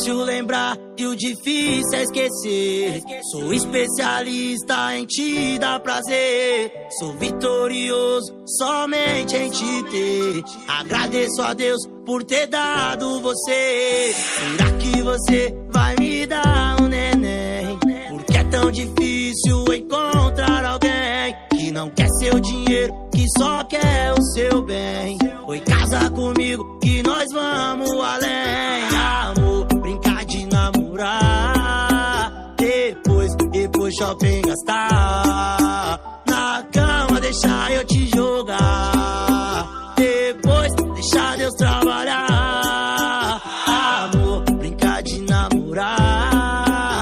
fácil lembrar e o difícil é esquecer. Sou especialista em te dar prazer. Sou vitorioso somente em te ter. Agradeço a Deus por ter dado você. Será que você vai me dar um neném? Porque é tão difícil encontrar alguém que não quer seu dinheiro, que só quer o seu bem. Oi, casa comigo que nós vamos além. Amor, brincar de namorar, depois shopping gastar.